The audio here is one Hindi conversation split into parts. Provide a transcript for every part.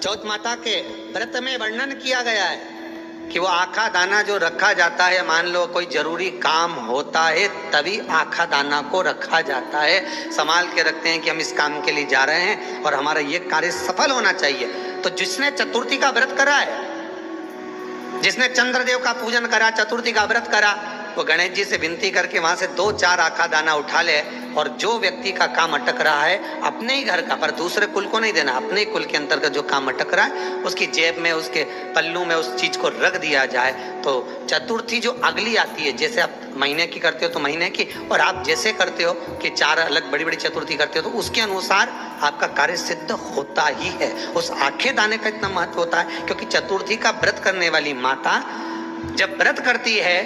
चौथ माता के व्रत में वर्णन किया गया है कि वो आखा दाना जो रखा जाता है, मान लो कोई जरूरी काम होता है तभी आखा दाना को रखा जाता है, संभाल के रखते हैं कि हम इस काम के लिए जा रहे हैं और हमारा ये कार्य सफल होना चाहिए। तो जिसने चतुर्थी का व्रत करा है, जिसने चंद्रदेव का पूजन करा, चतुर्थी का व्रत करा, वो गणेश जी से विनती करके वहां से 2-4 आखा दाना उठा ले और जो व्यक्ति का काम अटक रहा है अपने ही घर का, पर दूसरे कुल को नहीं देना, अपने ही कुल के अंतर्गत जो काम अटक रहा है उसकी जेब में, उसके पल्लू में उस चीज को रख दिया जाए। तो चतुर्थी जो अगली आती है, जैसे आप महीने की करते हो तो महीने की, और आप जैसे करते हो कि 4 अलग बड़ी बड़ी चतुर्थी करते हो तो उसके अनुसार आपका कार्य सिद्ध होता ही है। उस आखे दाने का इतना महत्व होता है क्योंकि चतुर्थी का व्रत करने वाली माता जब व्रत करती है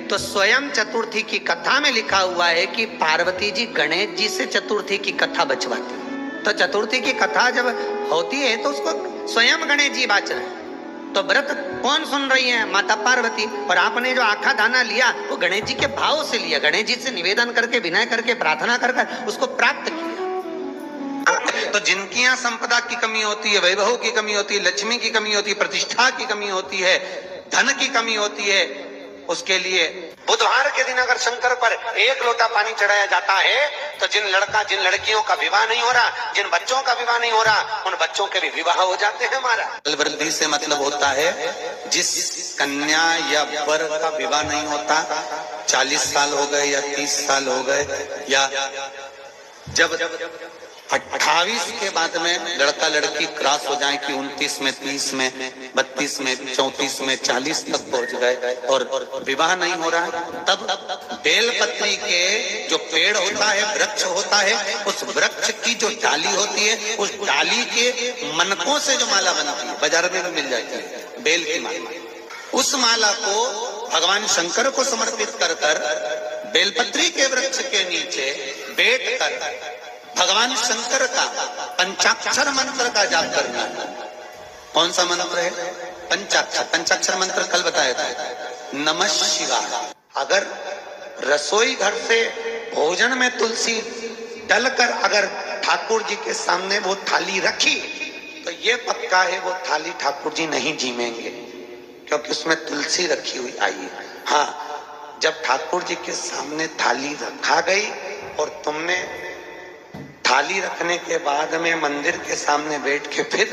तो स्वयं चतुर्थी की कथा में लिखा हुआ है कि पार्वती जी गणेश जी से चतुर्थी की कथा बचवाती। तो चतुर्थी की कथा जब होती है तो उसको स्वयं गणेश जी बाच रहे हैं। तो व्रत कौन सुन रही है? माता पार्वती। और आपने जो आखा दाना लिया वो गणेश जी के भाव से लिया, गणेश जी से निवेदन करके, विनय करके, प्रार्थना कर उसको प्राप्त किया। तो जिनकी यहाँ संपदा की कमी होती है, वैभव की कमी होती है, लक्ष्मी की कमी होती है, प्रतिष्ठा की कमी होती है, धन की कमी होती है, उसके लिए बुधवार के दिन अगर शंकर पर 1 लोटा पानी चढ़ाया जाता है तो जिन लड़कियों का विवाह नहीं हो रहा, जिन बच्चों का विवाह नहीं हो रहा, उन बच्चों के भी विवाह हो जाते हैं। हमारा वृद्धि से मतलब होता है जिस कन्या या वर का विवाह नहीं होता, 40 साल हो गए या 30 साल हो गए, या जब 28 के बाद में लड़का लड़की क्रॉस हो जाए कि 29 में, 30 में, 32 में, 34 में, 40 तक पहुंच गए और विवाह नहीं हो रहा है, तब बेलपत्री के जो पेड़ होता है, वृक्ष होता है, उस वृक्ष की जो डाली होती है, उस डाली के मनकों से जो माला बनती है, बाजार में भी मिल जाती है बेल की माला, उस माला को भगवान शंकर को समर्पित कर बेलपत्री के वृक्ष के नीचे बैठ कर भगवान शंकर का पंचाक्षर मंत्र का जाप करना है। कौन सा मंत्र है? पंचाक्षर। पंचाक्षर मंत्र कल बताया था, नमः शिवाय। अगर रसोई घर से भोजन में तुलसी डलकर अगर ठाकुर जी के सामने वो थाली रखी तो ये पक्का है वो थाली ठाकुर जी नहीं जीमेंगे क्योंकि उसमें तुलसी रखी हुई आई है। हाँ, जब ठाकुर जी के सामने थाली रखा गई और तुमने थाली रखने के बाद में मंदिर के सामने बैठ के फिर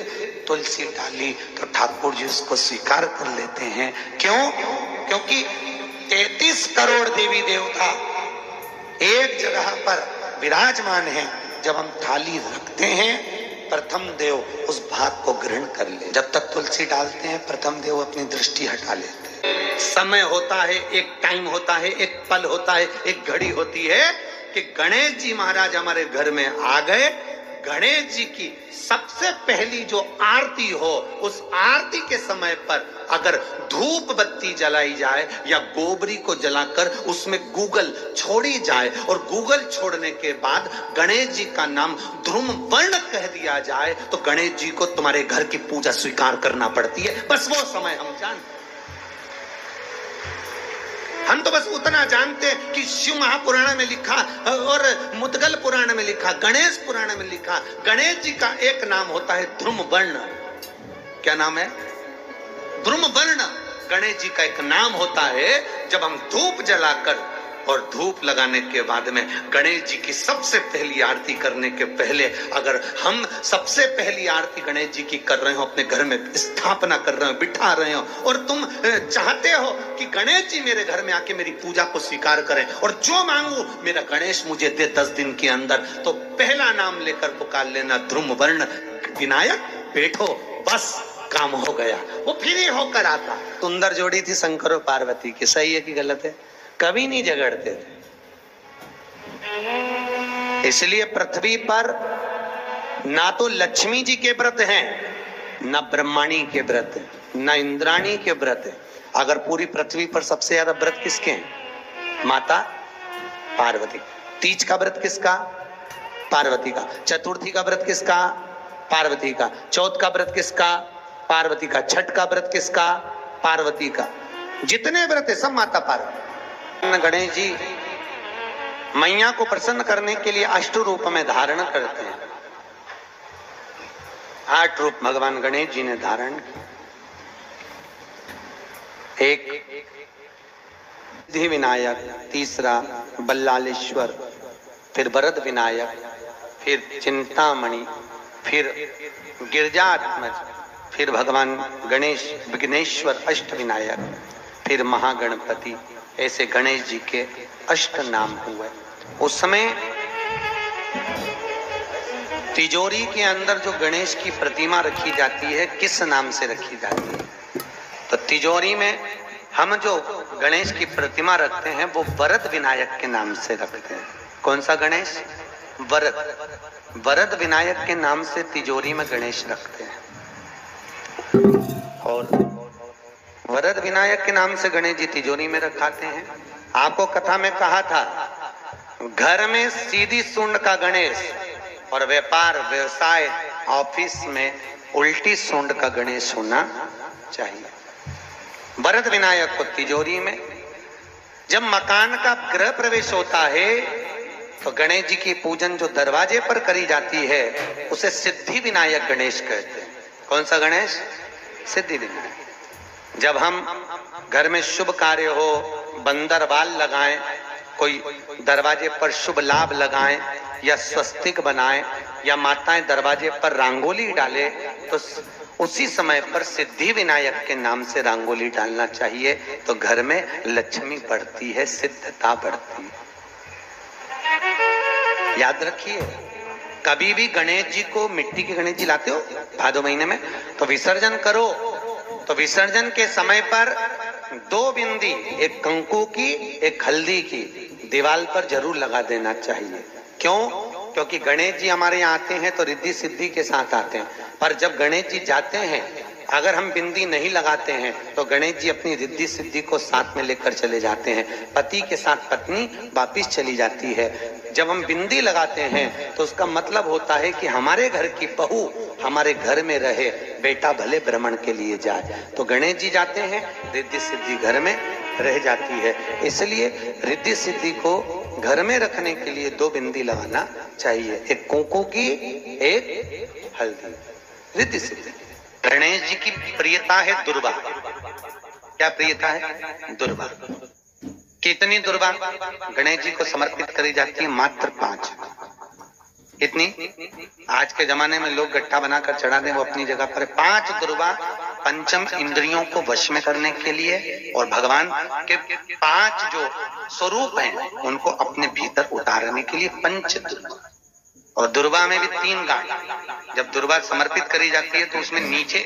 तुलसी डाली तो ठाकुर जी उसको स्वीकार कर लेते हैं। क्यों? क्योंकि 33 करोड़ देवी देवता एक जगह पर विराजमान हैं। जब हम थाली रखते हैं प्रथम देव उस भाग को ग्रहण कर ले। जब तक तुलसी डालते हैं प्रथम देव अपनी दृष्टि हटा लेते हैं। समय होता है, एक टाइम होता है, एक पल होता है, एक घड़ी होती है कि गणेश जी महाराज हमारे घर में आ गए। गणेश जी की सबसे पहली जो आरती हो, उस आरती के समय पर अगर धूप बत्ती जलाई जाए या गोबरी को जलाकर उसमें गूगल छोड़ी जाए और गूगल छोड़ने के बाद गणेश जी का नाम ध्रुम वर्ण कह दिया जाए तो गणेश जी को तुम्हारे घर की पूजा स्वीकार करना पड़ती है। बस वो समय हम जानते। हम तो बस उतना जानते हैं कि शिव महापुराण में लिखा और मुद्गल पुराण में लिखा, गणेश पुराण में लिखा, गणेश जी का एक नाम होता है ध्रुम वर्ण। क्या नाम है? ध्रुम वर्ण गणेश जी का एक नाम होता है। जब हम धूप जलाकर और धूप लगाने के बाद में गणेश जी की सबसे पहली आरती करने के पहले अगर हम सबसे पहली आरती गणेश जी की कर रहे हो, अपने घर में स्थापना कर रहे हो, बिठा रहे हो और तुम चाहते हो कि गणेश जी मेरे घर में आके मेरी पूजा को स्वीकार करें और जो मांगू मेरा गणेश मुझे दे 10 दिन के अंदर, तो पहला नाम लेकर पुकार लेना ध्रुम वर्ण विनायक, बैठो, बस काम हो गया। वो फिर ही होकर आता। सुंदर जोड़ी थी शंकर और पार्वती की, सही है कि गलत है? कभी नहीं झगड़ते थे। इसलिए पृथ्वी पर ना तो लक्ष्मी जी के व्रत हैं, ना ब्रह्माणी के व्रत हैं, ना इंद्राणी के व्रत हैं। अगर पूरी पृथ्वी पर सबसे ज्यादा व्रत किसके हैं? माता पार्वती। तीज का व्रत किसका? पार्वती का। चतुर्थी का व्रत किसका? पार्वती का। चौथ का व्रत किसका? पार्वती का। छठ का व्रत किसका? पार्वती का। जितने व्रत है सब माता पार्वती। गणेश जी मैया को प्रसन्न करने के लिए अष्ट रूप में धारण करते हैं। 8 रूप भगवान गणेश जी ने धारण किए। एक सिद्धि विनायक, तीसरा बल्लालेश्वर, फिर वरद विनायक, फिर चिंतामणि, फिर गिरजात्मज, फिर भगवान गणेश विघ्नेश्वर अष्ट विनायक, फिर महागणपति। ऐसे गणेश जी के अष्ट नाम हुए। उस समय तिजोरी के अंदर जो गणेश की प्रतिमा रखी जाती है, किस नाम से रखी जाती है? तो तिजोरी में हम जो गणेश की प्रतिमा रखते हैं वो वरद विनायक के नाम से रखते हैं। कौन सा गणेश? वरद। वरद विनायक के नाम से तिजोरी में गणेश रखते हैं। और वरद विनायक के नाम से गणेश जी तिजोरी में रखाते हैं। आपको कथा में कहा था, घर में सीधी सूंड का गणेश और व्यापार व्यवसाय ऑफिस में उल्टी सूंड का गणेश होना चाहिए। वरद विनायक को तिजोरी में। जब मकान का गृह प्रवेश होता है तो गणेश जी की पूजन जो दरवाजे पर करी जाती है उसे सिद्धि विनायक गणेश कहते हैं। कौन सा गणेश? सिद्धि विनायक। जब हम घर में शुभ कार्य हो, बंदरवाल लगाएं, कोई दरवाजे पर शुभ लाभ लगाएं या स्वस्तिक बनाएं या माताएं दरवाजे पर रंगोली डाले तो उसी समय पर सिद्धि विनायक के नाम से रंगोली डालना चाहिए। तो घर में लक्ष्मी बढ़ती है, सिद्धता बढ़ती है। याद रखिए, कभी भी गणेश जी को, मिट्टी के गणेश जी लाते हो भादो महीने में, तो विसर्जन करो तो विसर्जन के समय पर 2 बिंदी, एक कंकु की एक हल्दी की, दीवार पर जरूर लगा देना चाहिए। क्यों? क्योंकि गणेश जी हमारे यहाँ आते हैं तो रिद्धि सिद्धि के साथ आते हैं, पर जब गणेश जी जाते हैं अगर हम बिंदी नहीं लगाते हैं तो गणेश जी अपनी रिद्धि सिद्धि को साथ में लेकर चले जाते हैं। पति के साथ पत्नी वापिस चली जाती है। जब हम बिंदी लगाते हैं तो उसका मतलब होता है कि हमारे घर की बहू हमारे घर में रहे, बेटा भले भ्रमण के लिए जाए। तो गणेश जी जाते हैं, रिद्धि सिद्धि घर में रह जाती है। इसलिए रिद्धि सिद्धि को घर में रखने के लिए 2 बिंदी लगाना चाहिए, एक कुंकू की, एक हल्दी। रिद्धि सिद्धि। गणेश जी की प्रियता है दुर्वा। क्या प्रियता है? दुर्वा। कितनी दुर्वा गणेश जी को समर्पित करी जाती है? मात्र 5। कितनी? आज के जमाने में लोग गट्ठा बनाकर चढ़ा दें, वो अपनी जगह पर 5 दुर्वा पंचम इंद्रियों को वश में करने के लिए और भगवान के 5 जो स्वरूप हैं उनको अपने भीतर उतारने के लिए 5 दुर्वा। और दुर्वा में भी 3 गांठ। जब दुर्वा समर्पित करी जाती है तो उसमें नीचे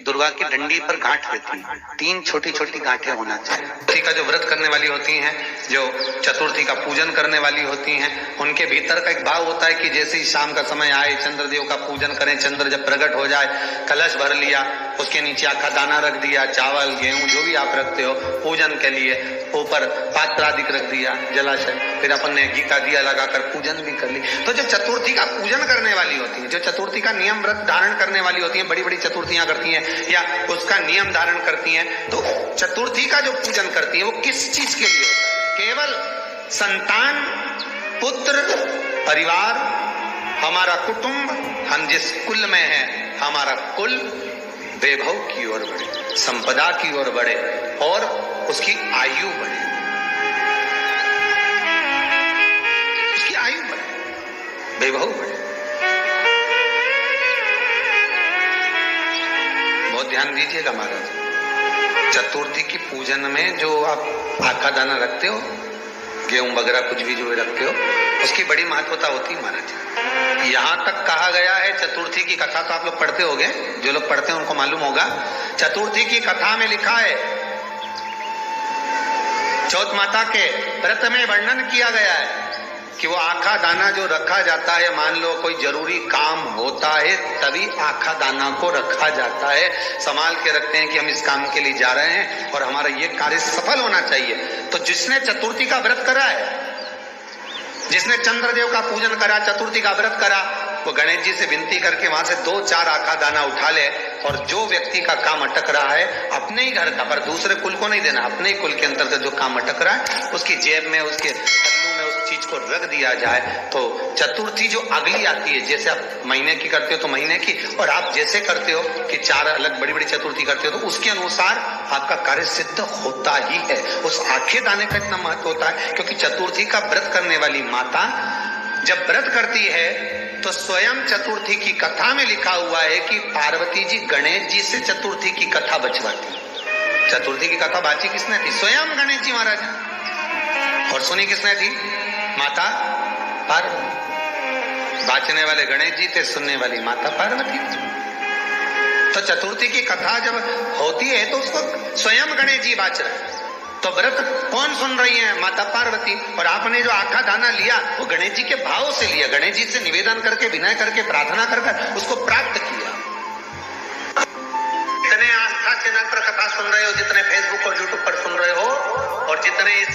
दुर्वा की डंडी पर गांठ रहती है, 3 छोटी छोटी गांठें होना चाहिए। चतुर्थी का जो व्रत करने वाली होती हैं, जो चतुर्थी का पूजन करने वाली होती हैं, उनके भीतर का एक भाव होता है कि जैसे ही शाम का समय आए चंद्रदेव का पूजन करें। चंद्र जब प्रकट हो जाए, कलश भर लिया, उसके नीचे आखा दाना रख दिया, चावल गेहूं जो भी आप रखते हो पूजन के लिए, ऊपर पात्रादिक रख दिया, जलाशय, फिर अपन ने घी का दिया लगाकर पूजन भी कर ली। तो जो चतुर्थी का पूजन करने वाली होती है, जो चतुर्थी का नियम व्रत धारण करने वाली होती है, बड़ी बड़ी चतुर्थियां करती हैं या उसका नियम धारण करती हैं, तो चतुर्थी का जो पूजन करती है वो किस चीज के लिए होता है? केवल संतान, पुत्र, परिवार, हमारा कुटुंब, हम जिस कुल में हैं, हमारा कुल वैभव की ओर बढ़े, संपदा की ओर बढ़े और उसकी आयु बढ़े, उसकी आयु बढ़े, वैभव बढ़े। बहुत ध्यान दीजिएगा महाराज। चतुर्थी की पूजन में जो आप आखा दाना रखते हो, गेहूं वगैरह कुछ भी जो रखते हो, उसकी बड़ी महत्वता होती है महाराज। यहाँ तक कहा गया है, चतुर्थी की कथा तो आप लोग पढ़ते होंगे, जो लोग पढ़ते हैं उनको मालूम होगा। चतुर्थी की कथा में लिखा है, चौथ माता के व्रत में वर्णन किया गया है कि वो आखा दाना जो रखा जाता है, मान लो कोई जरूरी काम होता है तभी आखा दाना को रखा जाता है, संभाल के रखते हैं कि हम इस काम के लिए जा रहे हैं और हमारा ये कार्य सफल होना चाहिए। तो जिसने चतुर्थी का व्रत करा है, जिसने चंद्रदेव का पूजन करा, चतुर्थी का व्रत करा, वो गणेश जी से विनती करके वहां से 2-4 आखा दाना उठा ले और जो व्यक्ति का काम अटक रहा है अपने ही घर का, पर दूसरे कुल को नहीं देना, अपने ही कुल के अंतर्गत जो काम अटक रहा है उसकी जेब में, उसके पल्लू में उस चीज को उसको रख दिया जाए तो चतुर्थी जो अगली आती है, जैसे आप महीने की करते हो तो महीने की, और आप जैसे करते हो कि 4 अलग बड़ी बड़ी चतुर्थी करते हो तो उसके अनुसार आपका कार्य सिद्ध होता ही है। उस आखे दाने का इतना महत्व होता है क्योंकि चतुर्थी का व्रत करने वाली माता जब व्रत करती है तो स्वयं चतुर्थी की कथा में लिखा हुआ है कि पार्वती जी गणेश जी से चतुर्थी की कथा बचवाती। चतुर्थी की कथा बाची किसने थी? स्वयं गणेश जी महाराज। और सुनी किसने थी? माता पार्वती। बाचने वाले गणेश जी थे, सुनने वाली माता पार्वती। तो चतुर्थी की कथा जब होती है तो उसको स्वयं गणेश जी बाच रहे। तो व्रत कौन सुन रही है? माता पार्वती। और आपने जो आखा दाना लिया वो गणेश जी के भाव से लिया, गणेश जी से निवेदन करके, विनय करके, प्रार्थना कर उसको प्राप्त किया। जितने आस्था चैनल पर कथा सुन रहे हो, जितने फेसबुक और यूट्यूब पर सुन रहे हो, और जितने इस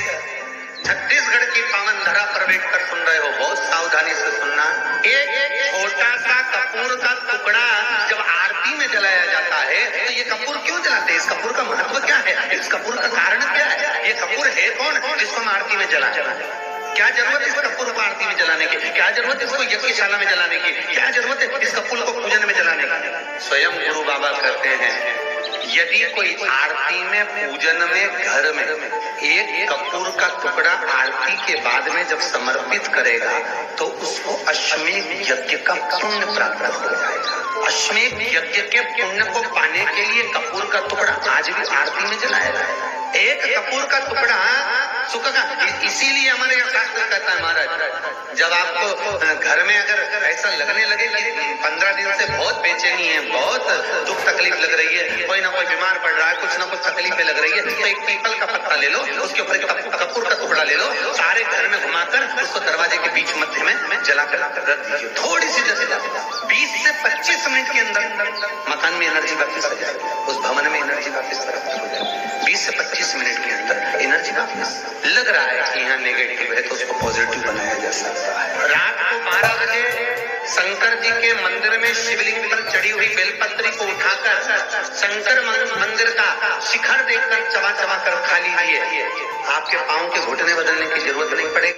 छत्तीसगढ़ की पावन धरा पर बैठकर सुन रहे हो, बहुत सावधानी से सुनना। एक छोटा सा कपूर का टुकड़ा जब आरती में जलाया जाता है तो ये कपूर क्यों जलाते हैं? इस कपूर का महत्व क्या है? इस कपूर का कारण क्या है? ये कपूर है कौन जिसको हम आरती में जला? क्या जरूरत इस कपूर को आरती में जलाने की? क्या जरूरत इसको यज्ञशाला में जलाने की? क्या जरूरत है इस कपूर को पूजन में जलाने की? स्वयं गुरु बाबा कहते हैं यदि कोई आरती में, पूजन में, घर में एक कपूर का टुकड़ा आरती के बाद में जब समर्पित करेगा तो उसको अश्वमेध यज्ञ का पुण्य प्राप्त हो जाएगा। अश्वमेध यज्ञ के पुण्य को पाने के लिए कपूर का टुकड़ा आज भी आरती में जलाया जाएगा। एक कपूर का टुकड़ा सुखेगा। इसीलिए हमारे यहाँ शास्त्र कहता है महाराज, जब आपको घर में अगर ऐसा लगने लगे कि 15 दिन से बहुत बेचैनी है, बहुत दुख तकलीफ लग रही है, कोई ना कोई बीमार पड़ रहा है, कुछ ना कुछ तकलीफें लग रही है, तो एक पीपल का पत्ता ले लो, उसके ऊपर कपूर का टुकड़ा ले लो, सारे घर में घुमाकर उसको दरवाजे के बीच मध्य में जला कर रख दीजिए। थोड़ी सी जैसे 20 से 25 मिनट के अंदर मकान में एनर्जी वापस आ जाएगी, उस भवन में एनर्जी वापस हो जाएगी। 20 से 25 मिनट के अंदर एनर्जी वापस। लग रहा है कि यहाँ नेगेटिव है तो उसको पॉजिटिव बनाया जा सकता है। रात को 12 बजे शंकर जी के मंदिर में शिवलिंग पर चढ़ी हुई बेलपत्री को उठाकर शंकर मंदिर का शिखर देखकर चबा चबा कर खा लीजिए। आपके पांव के घुटने बदलने की जरूरत नहीं पड़ेगी।